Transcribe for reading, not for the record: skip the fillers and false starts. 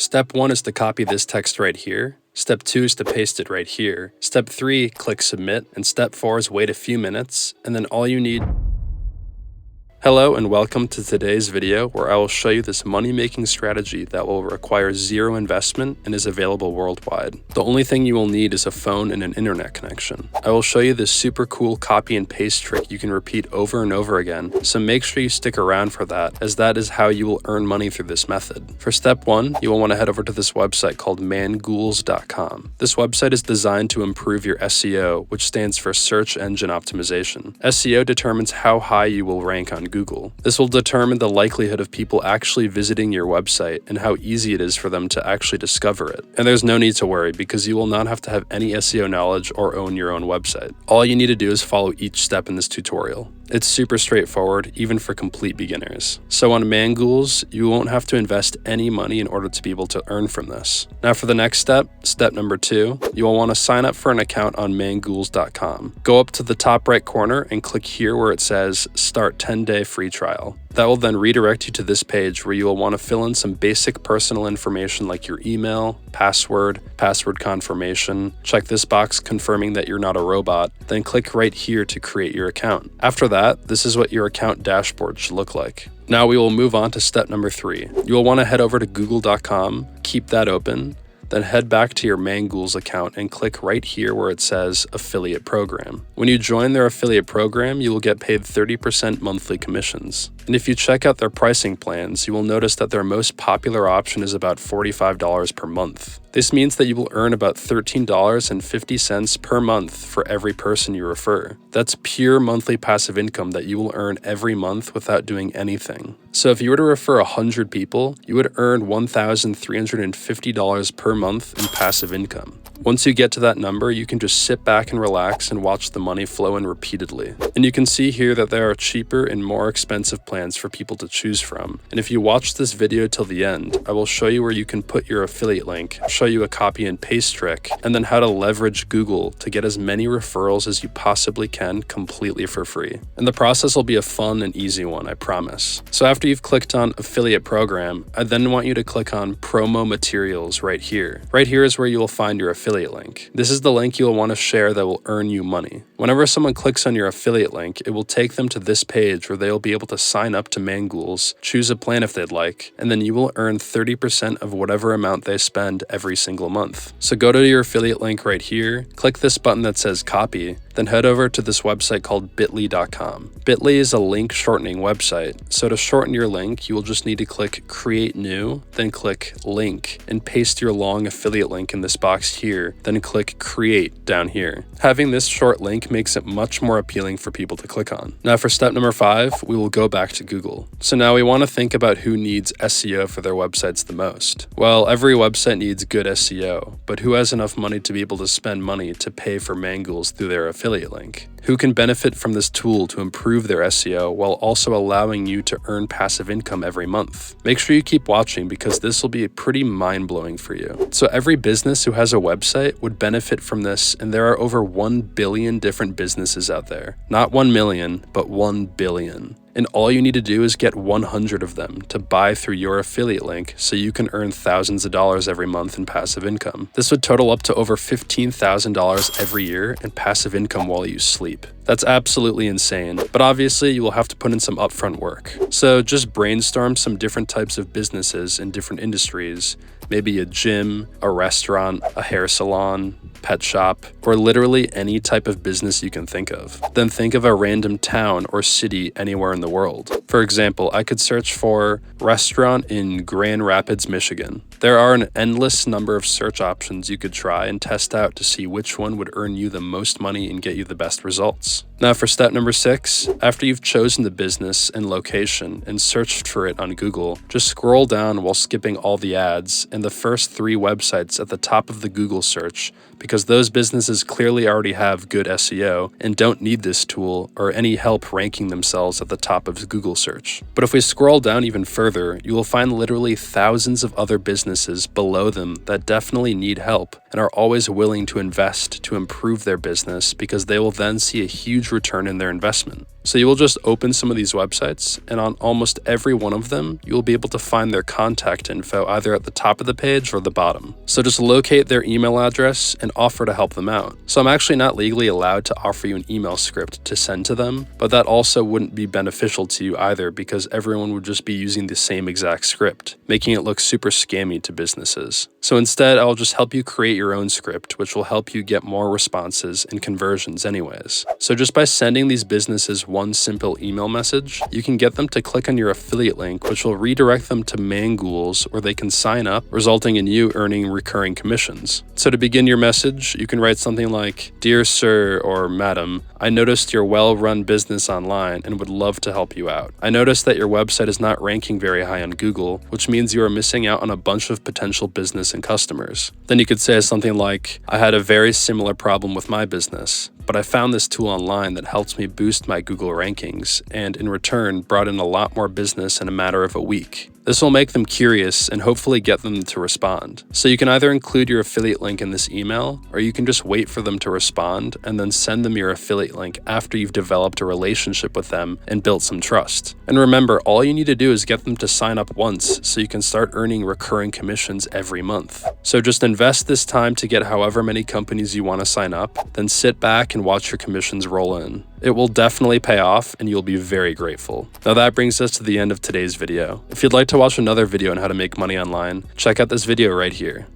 Step 1 is to copy this text right here. Step 2 is to paste it right here. Step 3, click submit. And step 4 is wait a few minutes. And then all you need... Hello and welcome to today's video where I will show you this money-making strategy that will require zero investment and is available worldwide. The only thing you will need is a phone and an internet connection. I will show you this super cool copy and paste trick you can repeat over and over again, so make sure you stick around for that, as that is how you will earn money through this method. For step 1, you will want to head over to this website called mangools.com. This website is designed to improve your SEO, which stands for search engine optimization. SEO determines how high you will rank on Google. This will determine the likelihood of people actually visiting your website and how easy it is for them to actually discover it. And there's no need to worry because you will not have to have any SEO knowledge or own your own website. All you need to do is follow each step in this tutorial. It's super straightforward, even for complete beginners. So on Mangools, you won't have to invest any money in order to be able to earn from this. Now for the next step, step number 2, you will want to sign up for an account on mangools.com. Go up to the top right corner and click here where it says Start 10-day free trial. That will then redirect you to this page where you will want to fill in some basic personal information like your email, password confirmation, check this box confirming that you're not a robot, then click right here to create your account. After that, this is what your account dashboard should look like. Now we will move on to step number 3. You will want to head over to google.com, keep that open, then head back to your Mangools account and click right here where it says Affiliate Program. When you join their affiliate program, you will get paid 30% monthly commissions. And if you check out their pricing plans, you will notice that their most popular option is about $45 per month. This means that you will earn about $13.50 per month for every person you refer. That's pure monthly passive income that you will earn every month without doing anything. So if you were to refer 100 people, you would earn $1,350 per month in passive income. Once you get to that number, you can just sit back and relax and watch the money flow in repeatedly. And you can see here that there are cheaper and more expensive plans for people to choose from. And if you watch this video till the end, I will show you where you can put your affiliate link, show you a copy and paste trick, and then how to leverage Google to get as many referrals as you possibly can completely for free. And the process will be a fun and easy one, I promise. So after you've clicked on affiliate program, I then want you to click on promo materials right here. Right here is where you will find your affiliate link. This is the link you will want to share that will earn you money. Whenever someone clicks on your affiliate link, it will take them to this page where they will be able to sign up to Mangools, choose a plan if they'd like, and then you will earn 30% of whatever amount they spend every single month. So go to your affiliate link right here, click this button that says copy, then head over to this website called bit.ly.com. Bit.ly is a link shortening website. So to shorten your link, you will just need to click create new, then click link and paste your long affiliate link in this box here, then click create down here. Having this short link makes it much more appealing for people to click on. Now for step number 5, we will go back to Google. So now we want to think about who needs SEO for their websites the most. Well, every website needs good SEO, but who has enough money to be able to spend money to pay for Mangools through their affiliate link? Who can benefit from this tool to improve their SEO while also allowing you to earn passive income every month? Make sure you keep watching because this will be pretty mind-blowing for you. So every business who has a website would benefit from this, and there are over 1 billion different businesses out there. Not 1 million, but 1 billion. And all you need to do is get 100 of them to buy through your affiliate link so you can earn thousands of dollars every month in passive income. This would total up to over $15,000 every year in passive income while you sleep. That's absolutely insane, but obviously you will have to put in some upfront work. So just brainstorm some different types of businesses in different industries, maybe a gym, a restaurant, a hair salon, pet shop, or literally any type of business you can think of. Then think of a random town or city anywhere in the world. For example, I could search for restaurant in Grand Rapids, Michigan. There are an endless number of search options you could try and test out to see which one would earn you the most money and get you the best results. Now for step number 6, after you've chosen the business and location and searched for it on Google, just scroll down while skipping all the ads and the first 3 websites at the top of the Google search, because those businesses clearly already have good SEO and don't need this tool or any help ranking themselves at the top of Google search. But if we scroll down even further, you will find literally thousands of other businesses below them that definitely need help and are always willing to invest to improve their business because they will then see a huge return in their investment. So you will just open some of these websites, and on almost every one of them, you will be able to find their contact info either at the top of the page or the bottom. So just locate their email address and offer to help them out. So I'm actually not legally allowed to offer you an email script to send to them, but that also wouldn't be beneficial to you either because everyone would just be using the same exact script, making it look super scammy to businesses. So instead, I'll just help you create your own script, which will help you get more responses and conversions anyways. So just by sending these businesses one simple email message, you can get them to click on your affiliate link, which will redirect them to Mangools where they can sign up, resulting in you earning recurring commissions. So to begin your message, you can write something like, "Dear Sir or Madam, I noticed your well-run business online and would love to help you out. I noticed that your website is not ranking very high on Google, which means you are missing out on a bunch of potential business and customers." Then you could say something like, "I had a very similar problem with my business, but I found this tool online that helps me boost my Google rankings and in return brought in a lot more business in a matter of a week." This will make them curious and hopefully get them to respond. So you can either include your affiliate link in this email, or you can just wait for them to respond and then send them your affiliate link after you've developed a relationship with them and built some trust. And remember, all you need to do is get them to sign up once so you can start earning recurring commissions every month. So just invest this time to get however many companies you want to sign up, then sit back and watch your commissions roll in. It will definitely pay off and you'll be very grateful. Now that brings us to the end of today's video. If you'd like to watch another video on how to make money online, check out this video right here.